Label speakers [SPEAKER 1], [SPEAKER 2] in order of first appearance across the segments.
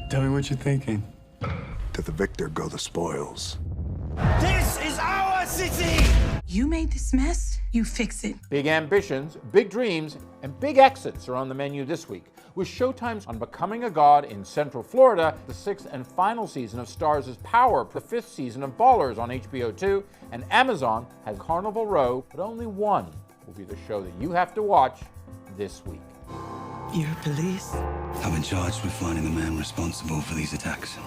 [SPEAKER 1] Tell me what you're thinking.
[SPEAKER 2] To the victor go the spoils.
[SPEAKER 3] This is our city!
[SPEAKER 4] You made this mess, you fix it.
[SPEAKER 5] Big ambitions, big dreams, and big exits are on the menu this week, with showtimes on Becoming a God in Central Florida, the 6th and final season of Starz' Power, the 5th season of Ballers on HBO 2, and Amazon has Carnival Row, but only one will be the show that you have to watch this week.
[SPEAKER 4] You're police?
[SPEAKER 1] I've been charged with finding the man responsible for these attacks.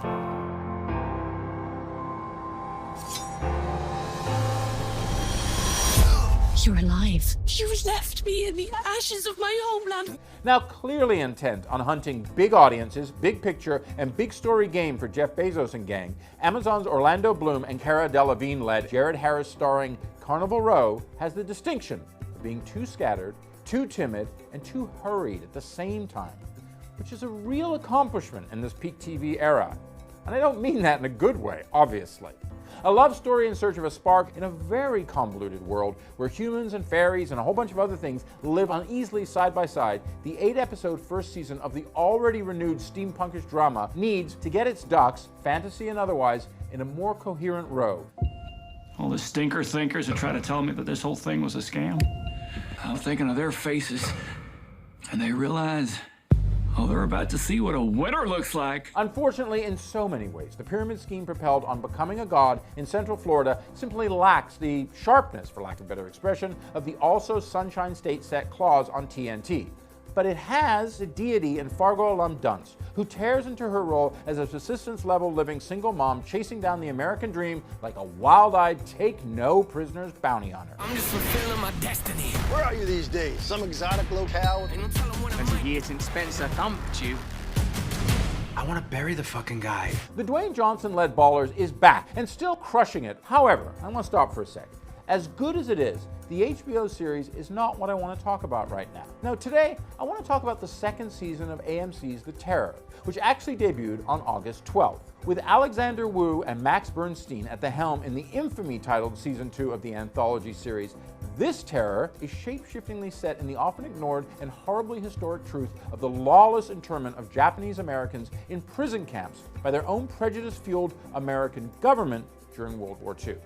[SPEAKER 6] You're alive. You left me in the ashes of my homeland.
[SPEAKER 5] Now, clearly intent on hunting big audiences, big picture, and big story game for Jeff Bezos and gang, Amazon's Orlando Bloom and Cara Delevingne-led, Jared Harris starring Carnival Row has the distinction of being too scattered, too timid, and too hurried at the same time, which is a real accomplishment in this peak TV era. And I don't mean that in a good way, obviously. A love story in search of a spark in a very convoluted world where humans and fairies and a whole bunch of other things live uneasily side by side, the 8-episode first season of the already renewed steampunkish drama needs to get its ducks, fantasy and otherwise, in a more coherent row.
[SPEAKER 7] All the stinker thinkers are trying to tell me that this whole thing was a scam. I'm thinking of their faces, and they realize, oh, they're about to see what a winner looks like.
[SPEAKER 5] Unfortunately, in so many ways, the pyramid scheme propelled on Becoming a God in Central Florida simply lacks the sharpness, for lack of a better expression, of the also Sunshine State set clause on TNT. But it has a deity in Fargo alum Dunce, who tears into her role as a subsistence-level living single mom chasing down the American dream like a wild-eyed take-no-prisoners bounty hunter.
[SPEAKER 3] I'm just fulfilling my destiny.
[SPEAKER 8] Where are you these days? Some exotic locale?
[SPEAKER 3] Ain't no telling when
[SPEAKER 9] As a year since Spencer thumped you.
[SPEAKER 1] I want to bury the fucking guy.
[SPEAKER 5] The Dwayne Johnson-led Ballers is back and still crushing it. However, I want to stop for a sec. As good as it is, the HBO series is not what I want to talk about right now. No, today, I want to talk about the second season of AMC's The Terror, which actually debuted on August 12th. With Alexander Wu and Max Bernstein at the helm in the infamy-titled Season 2 of the anthology series, this terror is shape-shiftingly set in the often ignored and horribly historic truth of the lawless internment of Japanese Americans in prison camps by their own prejudice-fueled American government during World War II.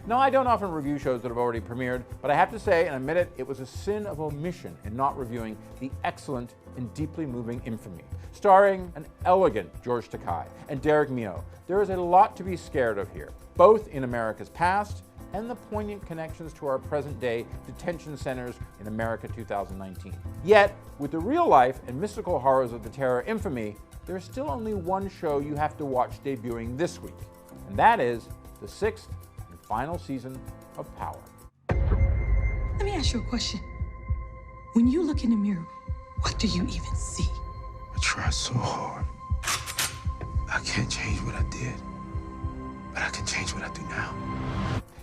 [SPEAKER 5] Now, I don't often review shows that have already premiered, but I have to say and admit it, it was a sin of omission in not reviewing the excellent and deeply moving Infamy. Starring an elegant George Takei and Derek Mio, there is a lot to be scared of here, both in America's past and the poignant connections to our present-day detention centers in America 2019. Yet, with the real-life and mystical horrors of The Terror Infamy, there is still only one show you have to watch debuting this week, and that is the 6th and final season of Power.
[SPEAKER 4] Let me ask you a question. When you look in the mirror, what do you even see?
[SPEAKER 1] I tried so hard. I can't change what I did, but I can change what I do now.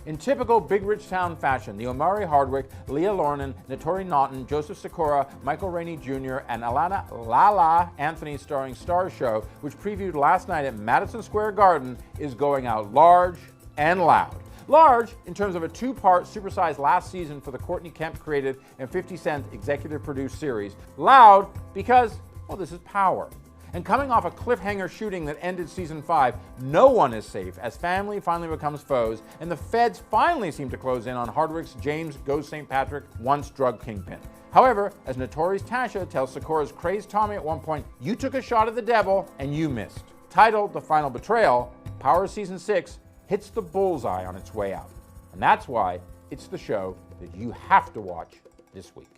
[SPEAKER 5] In typical Big Rich Town fashion, the Omari Hardwick, Leah Lornan, Naturi Naughton, Joseph Sikora, Michael Rainey Jr., and Alana Lala Anthony starring Starz show, which previewed last night at Madison Square Garden, is going out large and loud. Large in terms of a 2-part supersized last season for the Courtney Kemp created and 50 Cent executive produced series. Loud because, well, this is Power. And coming off a cliffhanger shooting that ended season 5, no one is safe as family finally becomes foes, and the feds finally seem to close in on Hardwick's James Goes St. Patrick once drug kingpin. However, as Notorious Tasha tells Sikora's crazed Tommy at one point, you took a shot at the devil and you missed. Titled The Final Betrayal, Power Season 6 hits the bullseye on its way out. And that's why it's the show that you have to watch this week.